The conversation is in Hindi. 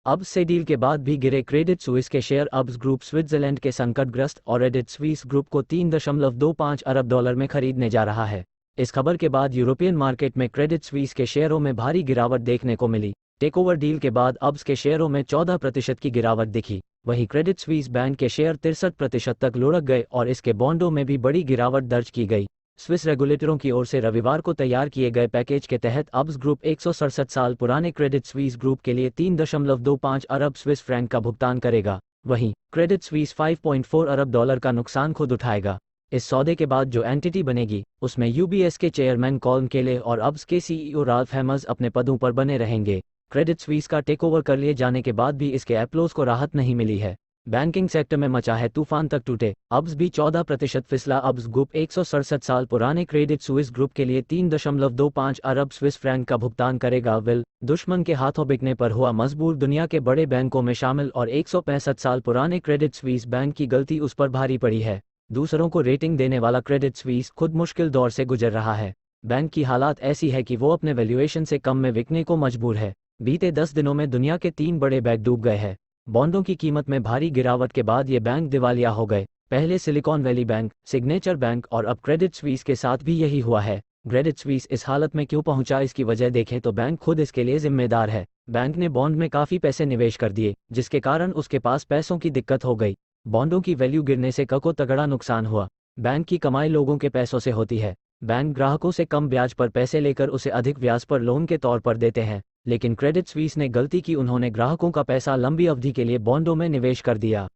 अब से डील के बाद भी गिरे क्रेडिट स्विस के शेयर। अब्स ग्रुप स्विट्जरलैंड के संकटग्रस्त और क्रेडिट स्विस ग्रुप को $3.25 अरब में खरीदने जा रहा है। इस खबर के बाद यूरोपियन मार्केट में क्रेडिट स्विस के शेयरों में भारी गिरावट देखने को मिली। टेकओवर डील के बाद अब्स के शेयरों में 14% की गिरावट दिखी। वहीं क्रेडिट स्विस बैंक के शेयर 63% तक लुढ़क गए और इसके बॉन्डों में भी बड़ी गिरावट दर्ज की गई। स्विस रेगुलेटरों की ओर से रविवार को तैयार किए गए पैकेज के तहत अब्स ग्रुप 167 साल पुराने क्रेडिट स्विस ग्रुप के लिए 3.25 अरब स्विस फ्रैंक का भुगतान करेगा। वहीं क्रेडिट स्विस $5.4 अरब का नुकसान खुद उठाएगा। इस सौदे के बाद जो एंटिटी बनेगी उसमें यूबीएस के चेयरमैन कॉल्म केले और अब्स के सीईओ राल्फ हैमर्स अपने पदों पर बने रहेंगे। क्रेडिट स्विस का टेकओवर कर लिए जाने के बाद भी इसके एप्लोज को राहत नहीं मिली है। बैंकिंग सेक्टर में मचा है तूफान तक टूटे। अब्स भी 14% फिसला। अब्स ग्रुप 167 साल पुराने क्रेडिट स्विस ग्रुप के लिए 3.25 अरब स्विस फ्रैंक का भुगतान करेगा। विल दुश्मन के हाथों बिकने पर हुआ मजबूर। दुनिया के बड़े बैंकों में शामिल और 165 साल पुराने क्रेडिट स्विस बैंक की गलती उस पर भारी पड़ी है। दूसरों को रेटिंग देने वाला क्रेडिट स्विस खुद मुश्किल दौर से गुजर रहा है। बैंक की हालात ऐसी है कि वो अपने वैल्यूएशन से कम में बिकने को मजबूर है। बीते 10 दिनों में दुनिया के 3 बड़े बैंक डूब गए हैं। बॉन्डों की कीमत में भारी गिरावट के बाद ये बैंक दिवालिया हो गए। पहले silicon valley bank, signature bank और अब क्रेडिट स्विस के साथ भी यही हुआ है। क्रेडिट स्विस इस हालत में क्यों पहुंचा, इसकी वजह देखें तो बैंक खुद इसके लिए जिम्मेदार है। बैंक ने बॉन्ड में काफ़ी पैसे निवेश कर दिए जिसके कारण उसके पास पैसों की दिक्कत हो गई। बॉन्डों की वैल्यू गिरने से को तगड़ा नुकसान हुआ। बैंक की कमाई लोगों के पैसों से होती है। बैंक ग्राहकों से कम ब्याज पर पैसे लेकर उसे अधिक ब्याज पर लोन के तौर पर देते हैं। लेकिन क्रेडिट स्विस ने गलती की, उन्होंने ग्राहकों का पैसा लंबी अवधि के लिए बॉन्डों में निवेश कर दिया।